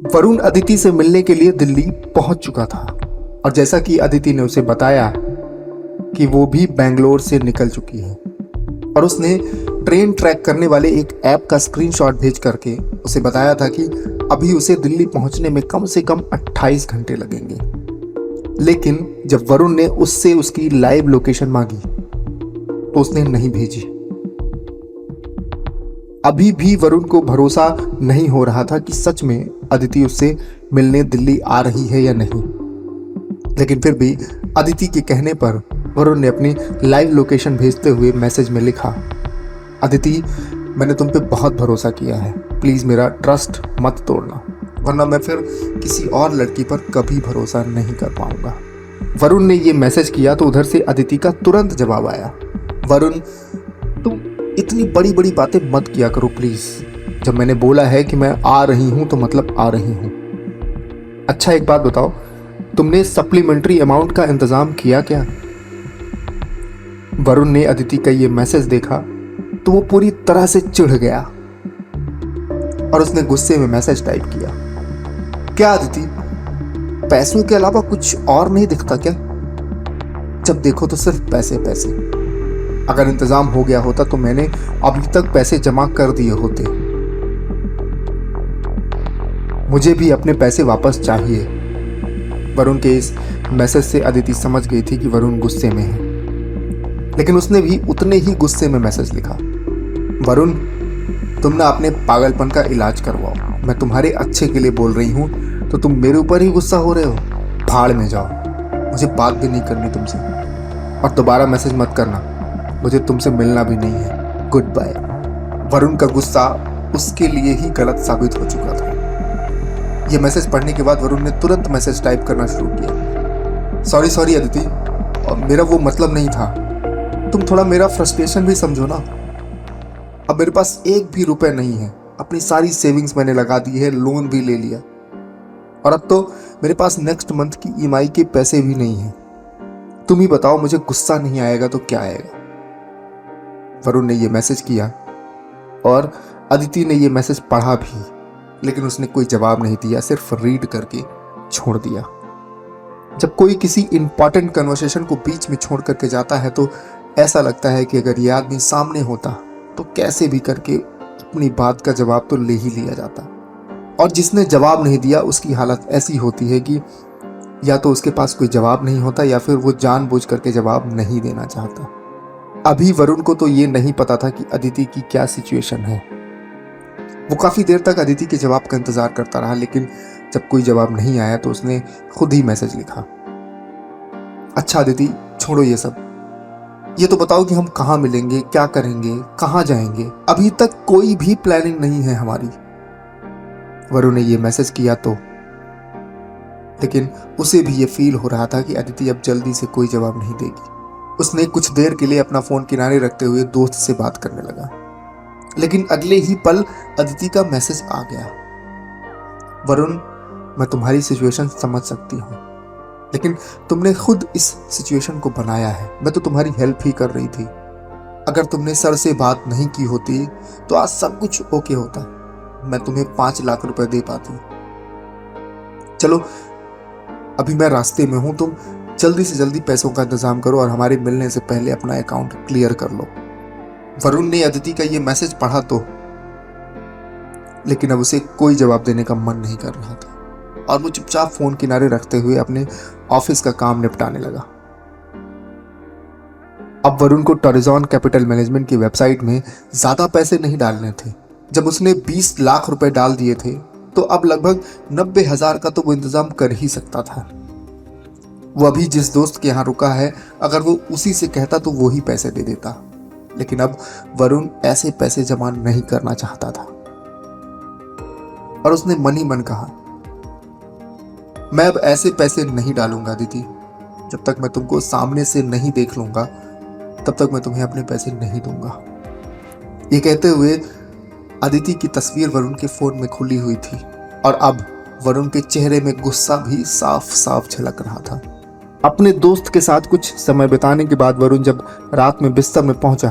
वरुण अदिति से मिलने के लिए दिल्ली पहुंच चुका था और जैसा कि अदिति ने उसे बताया कि वो भी बेंगलोर से निकल चुकी है और उसने ट्रेन ट्रैक करने वाले एक ऐप का स्क्रीनशॉट भेज करके उसे बताया था कि अभी उसे दिल्ली पहुंचने में कम से कम 28 घंटे लगेंगे। लेकिन जब वरुण ने उससे उसकी लाइव लोकेशन मांगी तो उसने नहीं भेजी। अभी भी वरुण को भरोसा नहीं हो रहा था कि सच में अदिति उससे मिलने दिल्ली आ रही है या नहीं। लेकिन फिर भी अदिति के कहने पर वरुण ने अपनी लाइव लोकेशन भेजते हुए मैसेज में लिखा, अदिति, मैंने तुम पे बहुत भरोसा किया है, प्लीज मेरा ट्रस्ट मत तोड़ना, वरना मैं फिर किसी और लड़की पर कभी भरोसा नहीं कर पाऊंगा। वरुण ने ये मैसेज किया तो उधर से अदिति का तुरंत जवाब आया, वरुण, तुम इतनी बड़ी बड़ी बातें मत किया करो प्लीज। जब मैंने बोला है कि मैं आ रही हूं तो मतलब आ रही हूं। अच्छा एक बात बताओ, तुमने सप्लीमेंट्री अमाउंट का इंतजाम किया क्या? वरुण ने अदिति का ये मैसेज देखा तो वो पूरी तरह से चिढ़ गया और उसने गुस्से में मैसेज टाइप किया, क्या अदिति, पैसों के अलावा कुछ और नहीं दिखता क्या? जब देखो तो सिर्फ पैसे पैसे। अगर इंतजाम हो गया होता तो मैंने अभी तक पैसे जमा कर दिए होते। मुझे भी अपने पैसे वापस चाहिए। वरुण के इस मैसेज से अदिति समझ गई थी कि वरुण गुस्से में है, लेकिन उसने भी उतने ही गुस्से में मैसेज लिखा, वरुण, तुम ना अपने पागलपन का इलाज करवाओ। मैं तुम्हारे अच्छे के लिए बोल रही हूँ तो तुम मेरे ऊपर ही गुस्सा हो रहे हो। भाड़ में जाओ, मुझे बात भी नहीं करनी तुमसे और दोबारा मैसेज मत करना, मुझे तुमसे मिलना भी नहीं है, गुड बाय। वरुण का गुस्सा उसके लिए ही गलत साबित हो चुका था। यह मैसेज पढ़ने के बाद वरुण ने तुरंत मैसेज टाइप करना शुरू किया, सॉरी अदिति, और मेरा वो मतलब नहीं था, तुम थोड़ा मेरा फ्रस्ट्रेशन भी समझो ना। अब मेरे पास एक भी रुपए नहीं है, अपनी सारी सेविंग्स मैंने लगा दी है, लोन भी ले लिया और अब तो मेरे पास नेक्स्ट मंथ की ईएमआई के पैसे भी नहीं है। तुम ही बताओ, मुझे गुस्सा नहीं आएगा तो क्या आएगा? वरुण ने यह मैसेज किया और अदिति ने यह मैसेज पढ़ा भी, लेकिन उसने कोई जवाब नहीं दिया, सिर्फ रीड करके छोड़ दिया। जब कोई किसी इंपॉर्टेंट कन्वर्सेशन को बीच में छोड़ करके जाता है तो ऐसा लगता है कि अगर यह आदमी सामने होता तो कैसे भी करके अपनी बात का जवाब तो ले ही लिया जाता। और जिसने जवाब नहीं दिया उसकी हालत ऐसी होती है कि या तो उसके पास कोई जवाब नहीं होता या फिर वो जानबूझ करके जवाब नहीं देना चाहता। अभी वरुण को तो ये नहीं पता था कि अदिति की क्या सिचुएशन है। वो काफी देर तक अदिति के जवाब का इंतजार करता रहा, लेकिन जब कोई जवाब नहीं आया तो उसने खुद ही मैसेज लिखा, अच्छा अदिति, छोड़ो ये सब, ये तो बताओ कि हम कहाँ मिलेंगे, क्या करेंगे, कहाँ जाएंगे? अभी तक कोई भी प्लानिंग नहीं है हमारी। वरुण ने ये मैसेज किया तो, लेकिन उसे भी ये फील हो रहा था कि अदिति अब जल्दी से कोई जवाब नहीं देगी। उसने कुछ देर के लिए अपना फोन किनारे रखते हुए दोस्त से बात करने लगा, लेकिन अगले ही पल अदिति का मैसेज आ गया, वरुण, मैं तुम्हारी सिचुएशन समझ सकती हूँ, लेकिन तुमने खुद इस सिचुएशन को बनाया है, मैं तो तुम्हारी हेल्प ही कर रही थी। अगर तुमने सर से बात नहीं की होती तो आज सब कुछ ओके होता, मैं तुम्हें 5 लाख रुपए दे पाती। चलो अभी मैं रास्ते में हूं, तुम जल्दी से जल्दी पैसों का इंतजाम करो और हमारे मिलने से पहले अपना अकाउंट क्लियर कर लो। वरुण ने अदिति का ये मैसेज पढ़ा तो, लेकिन अब उसे कोई जवाब देने का मन नहीं कर रहा था और वो चुपचाप फोन किनारे रखते हुए अपने ऑफिस का काम निपटाने लगा। अब वरुण को टॉरिजॉन कैपिटल मैनेजमेंट की वेबसाइट में ज्यादा पैसे नहीं डालने थे। जब उसने 20 लाख रुपए डाल दिए थे तो अब लगभग 90,000 का तो वो इंतजाम कर ही सकता था। वो अभी जिस दोस्त के यहाँ रुका है, अगर वो उसी से कहता तो वो ही पैसे दे देता, लेकिन अब वरुण ऐसे पैसे जमा नहीं करना चाहता था और उसने मन ही मन कहा, मैं अब ऐसे पैसे नहीं डालूंगा अदिति, जब तक मैं तुमको सामने से नहीं देख लूंगा तब तक मैं तुम्हें अपने पैसे नहीं दूंगा। ये कहते हुए अदिति की तस्वीर वरुण के फोन में खुली हुई थी और अब वरुण के चेहरे में गुस्सा भी साफ साफ झलक रहा था। अपने दोस्त के साथ कुछ समय बिताने के बाद वरुण जब रात में बिस्तर में पहुंचा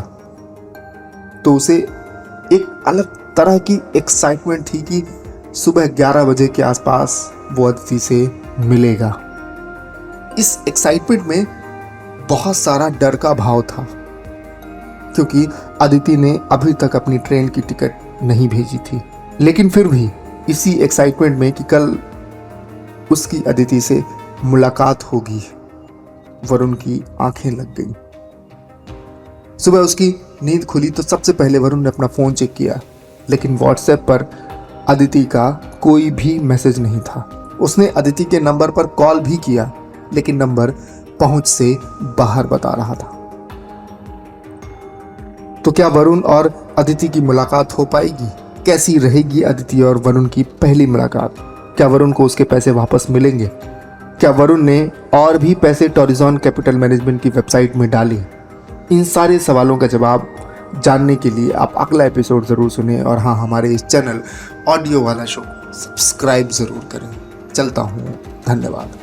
तो उसे एक अलग तरह की एक्साइटमेंट थी कि सुबह 11 बजे के आसपास वो अदिति से मिलेगा। इस एक्साइटमेंट में बहुत सारा डर का भाव था, क्योंकि अदिति ने अभी तक अपनी ट्रेन की टिकट नहीं भेजी थी। लेकिन फिर भी इसी एक्साइटमेंट में कि कल उसकी अदिति से मुलाकात होगी, वरुण की आंखें लग गईं। सुबह उसकी नींद खुली तो सबसे पहले वरुण ने अपना फ़ोन चेक किया, लेकिन व्हाट्सएप पर अदिति का कोई भी मैसेज नहीं था। उसने अदिति के नंबर पर कॉल भी किया, लेकिन नंबर पहुंच से बाहर बता रहा था। तो क्या वरुण और अदिति की मुलाकात हो पाएगी? कैसी रहेगी अदिति और वरुण की पहली मुलाकात? क्या वरुण को उसके पैसे वापस मिलेंगे? क्या वरुण ने और भी पैसे टॉरिजॉन कैपिटल मैनेजमेंट की वेबसाइट में डाले? इन सारे सवालों का जवाब जानने के लिए आप अगला एपिसोड ज़रूर सुनें, और हाँ, हमारे इस चैनल ऑडियो वाला शो सब्सक्राइब ज़रूर करें। चलता हूँ, धन्यवाद।